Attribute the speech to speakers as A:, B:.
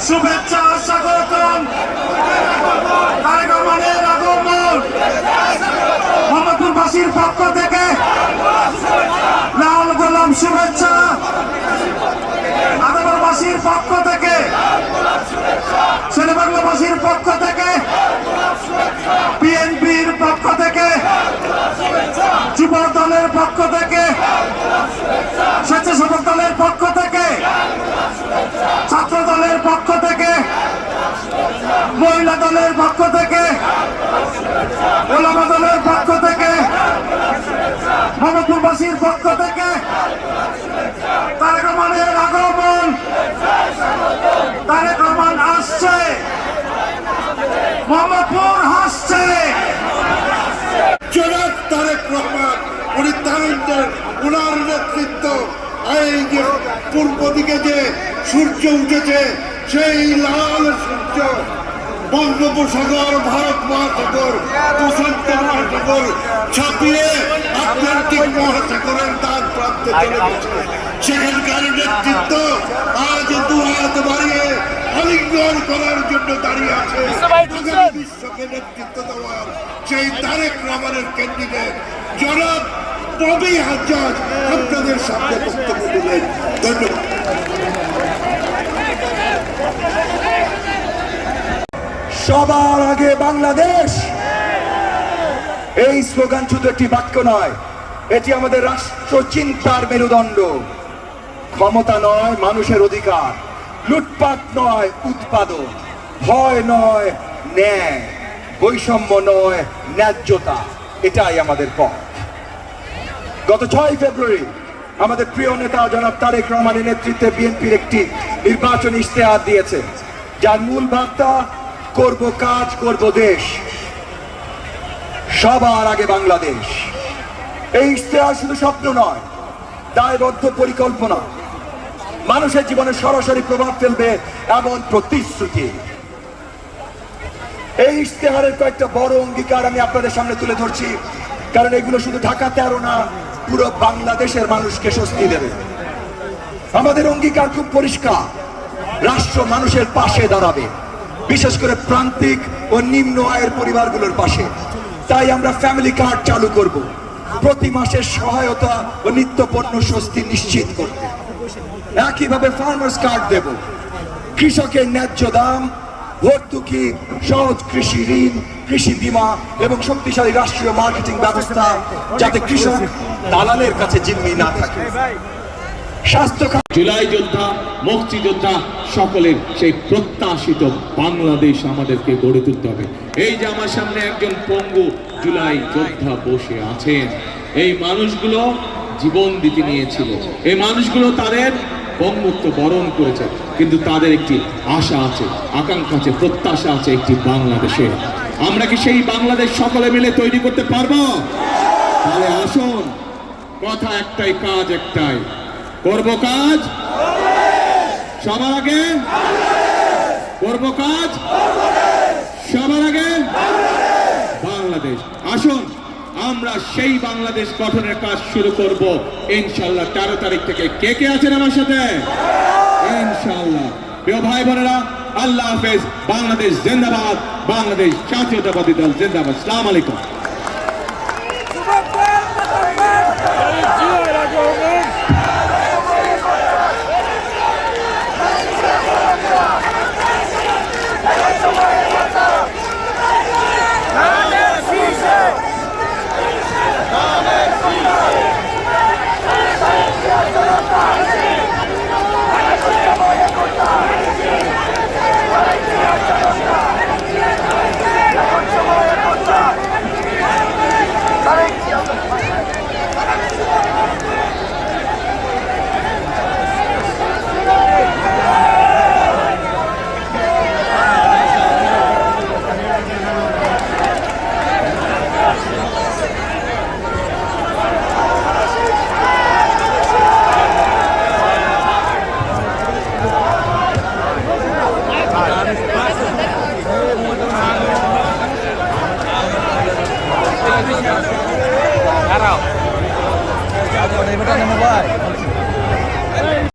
A: শুভেচ্ছা স্বাগতম। তারেক রহমানের আগমন মোহাম্মদপুরবাসীর পক্ষ থেকে লাল গোলাপ শুভেচ্ছা। আদাবরবাসীর পক্ষ থেকে, শেরেবাংলাবাসীর পক্ষ থেকে, বিএনপির পক্ষ থেকে, যুব দলের পক্ষ থেকে, স্বেচ্ছাসেবক দলের পক্ষ থেকে, ছাত্র দলের পক্ষ থেকে, মহিলা দলের পক্ষ থেকে, ওলামা দলের পক্ষ থেকে, মোহাম্মদপুরবাসীর পক্ষ থেকে তারেক রহমানের আগমন। তারেক রহমান আসছে, মোহাম্মদপুর হাসছে।
B: জনাব তারেক রহমান, উনি তারেন্দ্র, উনার নেতৃত্ব, এই যে পূর্ব দিকে যে সূর্য উঠেছে, সেই লাল সূর্য বঙ্গোপসাগর, ভারত মহাসাগর, প্রশান্ত মহাসাগর ছাপিয়ে আটলান্টিক মহাসাগরের দ্বার প্রান্তে চলে গেছে। সেখানকার নেতৃত্ব আজ দু হাত বাড়িয়ে আলিঙ্গন করার জন্য দাঁড়িয়ে আছে। বিশ্বকে নেতৃত্ব দেওয়ার সেই তারেক রহমানের ক্যান্ডিডেট জনাব ববি হাজ্জাজ আপনাদের সামনে বক্তব্য দেবেন। ধন্যবাদ।
C: সবার আগে বাংলাদেশ, এই স্লোগান শুধু একটি বাক্য নয়, এটি আমাদের রাষ্ট্র চিন্তার মেরুদণ্ড। ক্ষমতা নয় মানুষের অধিকার, লুটপাট নয় উৎপাদন, ভয় নয় ন্যায়, বৈষম্য নয় ন্যায্যতা, এটাই আমাদের পথ। গত 6 ফেব্রুয়ারি আমাদের প্রিয় নেতা জনাব তারেক রহমানের নেতৃত্বে বিএনপির একটি নির্বাচনী ইশতেহার দিয়েছে, যার মূল বার্তা করব কাজ, করব দেশ, সবার আগে বাংলাদেশ। এই ইশতেহার শুধু স্বপ্ন নয়, দায়বদ্ধ পরিকল্পনা, মানুষের জীবনে সরাসরি প্রভাব ফেলবে এমন প্রতিশ্রুতি। এই ইশতেহারের কয়েকটা বড় অঙ্গীকার আমি আপনাদের সামনে তুলে ধরছি, কারণ এগুলো শুধু ঢাকা 13 না, পুরো বাংলাদেশের মানুষকে স্বস্তি দেবে। আমাদের অঙ্গীকার খুব পরিষ্কার, রাষ্ট্র মানুষের পাশে দাঁড়াবে, বিশেষ করে প্রান্তিক ও নিম্ন আয়ের পরিবারগুলোর পাশে। তাই আমরা ফ্যামিলি কার্ড চালু করব, প্রতি মাসের সহায়তা ও নিত্য পণ্য স্বস্তি নিশ্চিত করতে। একইভাবে ফার্মার্স কার্ড দেব, কৃষকের ন্যায্য দাম, ভর্তুকি, সহজ কৃষি ঋণ, কৃষি বীমা এবং শক্তিশালী রাষ্ট্রীয় মার্কেটিং ব্যবস্থা, যাতে কৃষক দালালের কাছে জিম্মি না থাকে। স্বাস্থ্য,
D: জুলাই যোদ্ধা, মুক্তিযোদ্ধা সকলের সেই প্রত্যাশিত বাংলাদেশ আমাদেরকে গড়ে তুলতে হবে। এই যে আমার সামনে একজন পঙ্গু জুলাই যোদ্ধা বসে আছেন, এই মানুষগুলো জীবন দিতে নিয়েছিল, এই মানুষগুলো তাদের বঙ্গমুক্ত বরণ করেছে, কিন্তু তাদের একটি আশা আছে, আকাঙ্ক্ষা আছে, প্রত্যাশা আছে একটি বাংলাদেশে। আমরা কি সেই বাংলাদেশ সকলে মিলে তৈরি করতে পারবো? তাহলে আসুন, কথা একটাই, কাজ একটাই, করব কাজ সবার আগে, করব কাজ সবার আগে বাংলাদেশ। আসুন আমরা সেই বাংলাদেশ গঠনের কাজ শুরু করব ইনশাআল্লাহ 13 তারিখ থেকে। কে কে আছেন আমার সাথে? ইনশাআল্লাহ। প্রিয় ভাই বোনেরা, আল্লাহ হাফেজ। বাংলাদেশ জিন্দাবাদ, বাংলাদেশ জাতীয়তাবাদী দল জিন্দাবাদ। আসসালামু আলাইকুম।